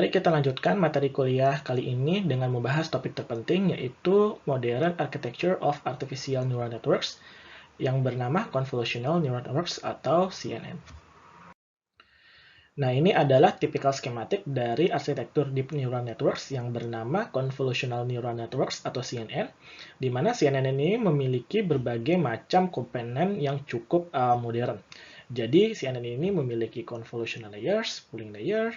Mari kita lanjutkan materi kuliah kali ini dengan membahas topik terpenting yaitu Modern Architecture of Artificial Neural Networks yang bernama Convolutional Neural Networks atau CNN. Nah, ini adalah typical schematic dari arsitektur Deep Neural Networks yang bernama Convolutional Neural Networks atau CNN, di mana CNN ini memiliki berbagai macam komponen yang cukup modern. Jadi, CNN ini memiliki convolutional layers, pooling layer,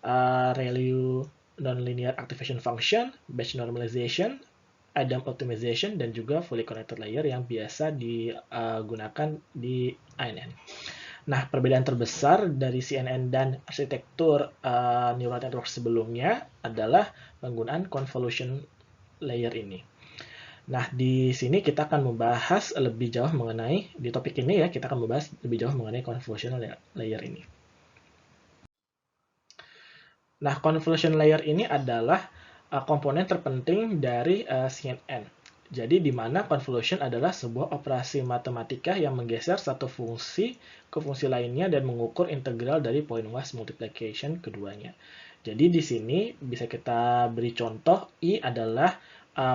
ReLU nonlinear activation function, batch normalization, Adam optimization, dan juga fully connected layer yang biasa digunakan di ANN. Nah, perbedaan terbesar dari CNN dan arsitektur neural network sebelumnya adalah penggunaan convolution layer ini. Nah, di sini kita akan membahas lebih jauh mengenai, di topik ini ya, kita akan membahas lebih jauh mengenai convolution layer ini. Nah, convolution layer ini adalah komponen terpenting dari CNN. Jadi, di mana convolution adalah sebuah operasi matematika yang menggeser satu fungsi ke fungsi lainnya dan mengukur integral dari pointwise multiplication keduanya. Jadi, di sini bisa kita beri contoh, I adalah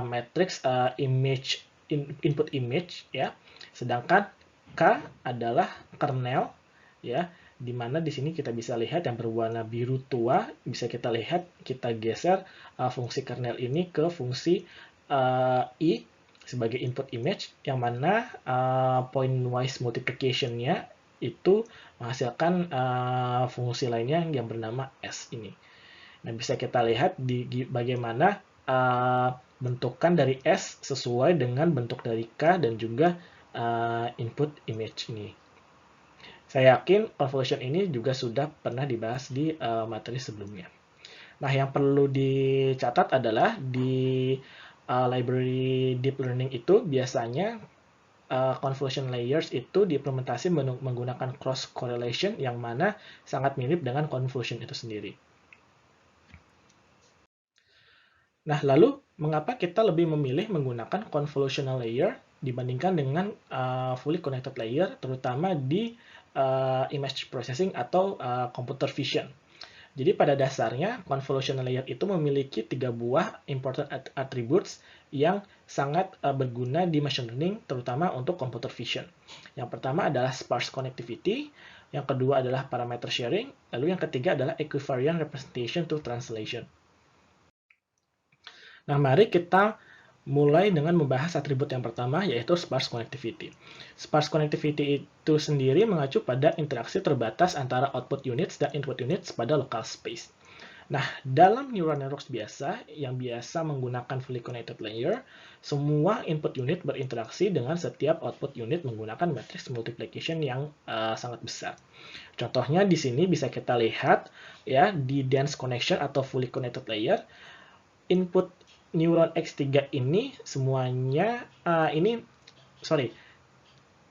matrix image input image ya. Sedangkan K adalah kernel ya, di mana di sini kita bisa lihat yang berwarna biru tua, bisa kita lihat kita geser fungsi kernel ini ke fungsi I sebagai input image, yang mana pointwise multiplication-nya itu menghasilkan fungsi lainnya yang bernama S ini. Nah, bisa kita lihat di bagaimana bentukan dari S sesuai dengan bentuk dari K dan juga input image ini. Saya yakin convolution ini juga sudah pernah dibahas di materi sebelumnya. Nah, yang perlu dicatat adalah di library deep learning itu biasanya convolution layers itu diimplementasi menggunakan cross correlation yang mana sangat mirip dengan convolution itu sendiri. Nah, lalu mengapa kita lebih memilih menggunakan convolutional layer dibandingkan dengan fully connected layer, terutama di image processing atau computer vision? Jadi pada dasarnya, convolutional layer itu memiliki 3 buah important attributes yang sangat berguna di machine learning, terutama untuk computer vision. Yang pertama adalah sparse connectivity, yang kedua adalah parameter sharing, lalu yang ketiga adalah equivariant representation to translation. Nah, mari kita mulai dengan membahas atribut yang pertama, yaitu sparse connectivity. Sparse connectivity itu sendiri mengacu pada interaksi terbatas antara output units dan input units pada local space. Nah, dalam neural networks biasa, yang biasa menggunakan fully connected layer, semua input unit berinteraksi dengan setiap output unit menggunakan matrix multiplication yang sangat besar. Contohnya di sini bisa kita lihat ya, di dense connection atau fully connected layer, input neuron X3 ini semuanya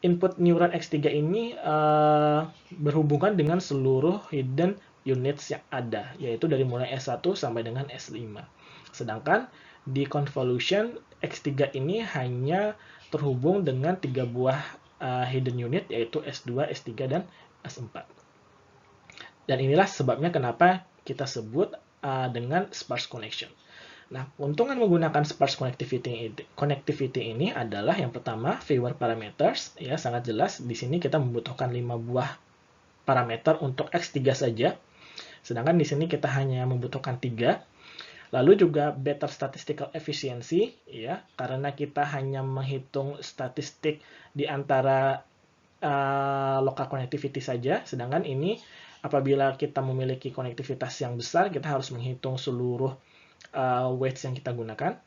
input neuron X3 ini berhubungan dengan seluruh hidden units yang ada, yaitu dari mulai S1 sampai dengan S5. Sedangkan di convolution X3 ini hanya terhubung dengan 3 buah hidden unit, yaitu S2, S3, dan S4. Dan inilah sebabnya kenapa kita sebut dengan sparse connection. Nah, keuntungan menggunakan sparse connectivity ini adalah yang pertama, fewer parameters. Ya, sangat jelas di sini kita membutuhkan 5 buah parameter untuk X3 saja. Sedangkan di sini kita hanya membutuhkan 3. Lalu juga better statistical efficiency, ya, karena kita hanya menghitung statistik di antara local connectivity saja. Sedangkan ini apabila kita memiliki konektivitas yang besar, kita harus menghitung seluruh weights yang kita gunakan.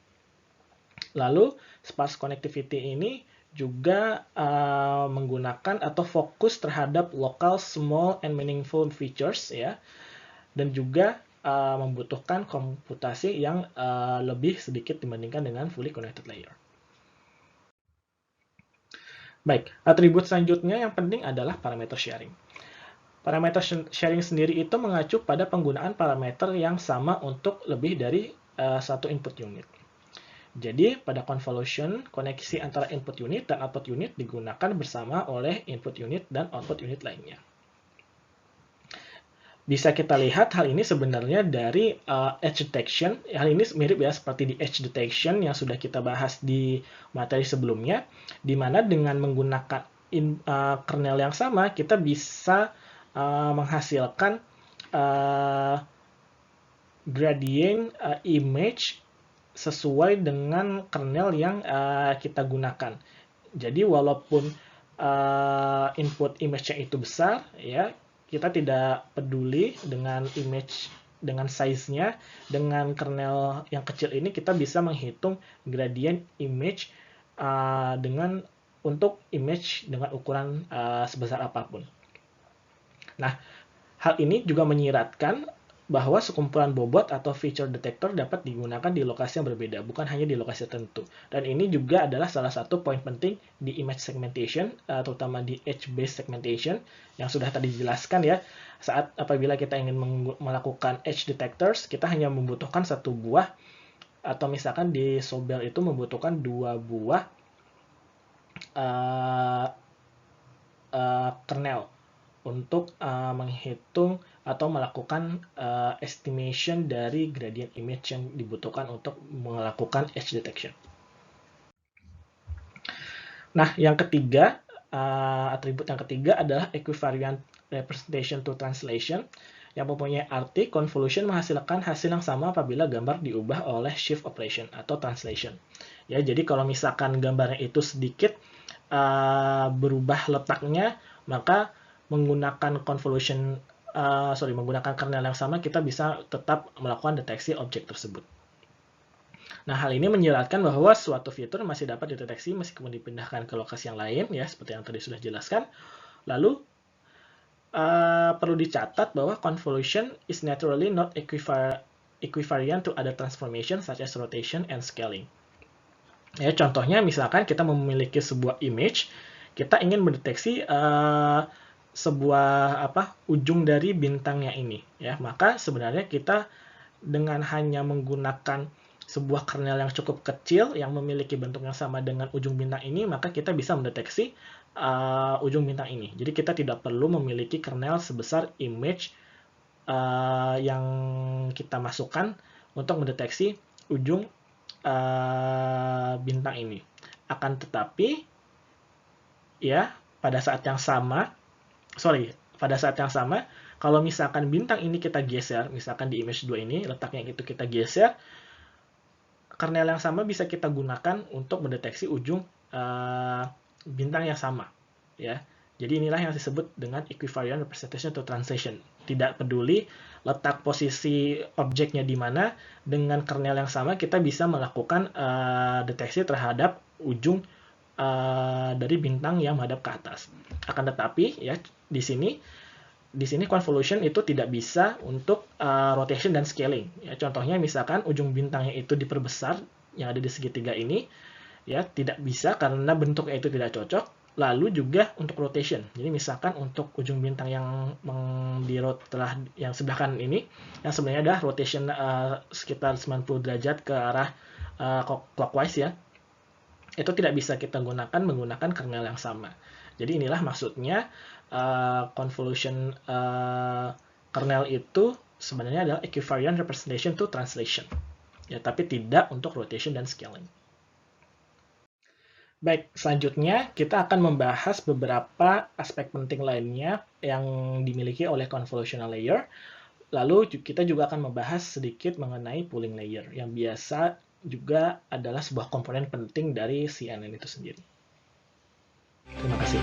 Lalu sparse connectivity ini juga menggunakan atau fokus terhadap local small and meaningful features ya, dan juga membutuhkan komputasi yang lebih sedikit dibandingkan dengan fully connected layer. Baik, atribut selanjutnya yang penting adalah parameter sharing. Parameter sharing sendiri itu mengacu pada penggunaan parameter yang sama untuk lebih dari satu input unit. Jadi, pada convolution, koneksi antara input unit dan output unit digunakan bersama oleh input unit dan output unit lainnya. Bisa kita lihat hal ini sebenarnya dari edge detection. Hal ini mirip ya seperti di edge detection yang sudah kita bahas di materi sebelumnya, di mana dengan menggunakan kernel yang sama, kita bisa menghasilkan gradient image sesuai dengan kernel yang kita gunakan. Jadi walaupun input image-nya itu besar, ya kita tidak peduli dengan image, dengan size-nya. Dengan kernel yang kecil ini kita bisa menghitung gradient image untuk image dengan ukuran sebesar apapun. Nah, hal ini juga menyiratkan bahwa sekumpulan bobot atau feature detector dapat digunakan di lokasi yang berbeda, bukan hanya di lokasi tertentu. Dan ini juga adalah salah satu poin penting di image segmentation, terutama di edge-based segmentation, yang sudah tadi dijelaskan ya. Saat apabila kita ingin melakukan edge detectors, kita hanya membutuhkan satu buah, atau misalkan di Sobel itu membutuhkan 2 buah kernel untuk menghitung atau melakukan estimation dari gradient image yang dibutuhkan untuk melakukan edge detection. Nah, yang ketiga, atribut yang ketiga adalah equivariant representation to translation, yang mempunyai arti convolution menghasilkan hasil yang sama apabila gambar diubah oleh shift operation atau translation. Ya, jadi kalau misalkan gambarnya itu sedikit berubah letaknya, maka menggunakan menggunakan kernel yang sama, kita bisa tetap melakukan deteksi objek tersebut. Nah, hal ini menjelaskan bahwa suatu fitur masih dapat dideteksi meskipun dipindahkan ke lokasi yang lain, ya, seperti yang tadi sudah jelaskan. Lalu, perlu dicatat bahwa convolution is naturally not equivariant to other transformations such as rotation and scaling. Ya, contohnya misalkan kita memiliki sebuah image, kita ingin mendeteksi sebuah ujung dari bintangnya ini, ya, maka sebenarnya kita dengan hanya menggunakan sebuah kernel yang cukup kecil yang memiliki bentuk yang sama dengan ujung bintang ini, maka kita bisa mendeteksi ujung bintang ini. Jadi kita tidak perlu memiliki kernel sebesar image yang kita masukkan untuk mendeteksi ujung bintang ini. Akan tetapi, ya, pada saat yang sama, kalau misalkan bintang ini kita geser, misalkan di image 2 ini, letaknya itu kita geser, kernel yang sama bisa kita gunakan untuk mendeteksi ujung bintang yang sama. Ya. Jadi inilah yang disebut dengan equivariant representation to translation. Tidak peduli letak posisi objeknya di mana, dengan kernel yang sama kita bisa melakukan deteksi terhadap ujung dari bintang yang menghadap ke atas. Akan tetapi, ya, di sini convolution itu tidak bisa untuk rotation dan scaling. Ya, contohnya misalkan ujung bintangnya itu diperbesar yang ada di segitiga ini, ya, tidak bisa karena bentuknya itu tidak cocok. Lalu juga untuk rotation. Jadi misalkan untuk ujung bintang yang yang sebelah kanan ini, yang sebenarnya adalah rotation sekitar 90 derajat ke arah clockwise, ya, itu tidak bisa kita menggunakan kernel yang sama. Jadi inilah maksudnya convolution kernel itu sebenarnya adalah equivariant representation to translation, ya, tapi tidak untuk rotation dan scaling. Baik, selanjutnya kita akan membahas beberapa aspek penting lainnya yang dimiliki oleh convolutional layer. Lalu kita juga akan membahas sedikit mengenai pooling layer, yang biasa juga adalah sebuah komponen penting dari CNN itu sendiri. Terima kasih.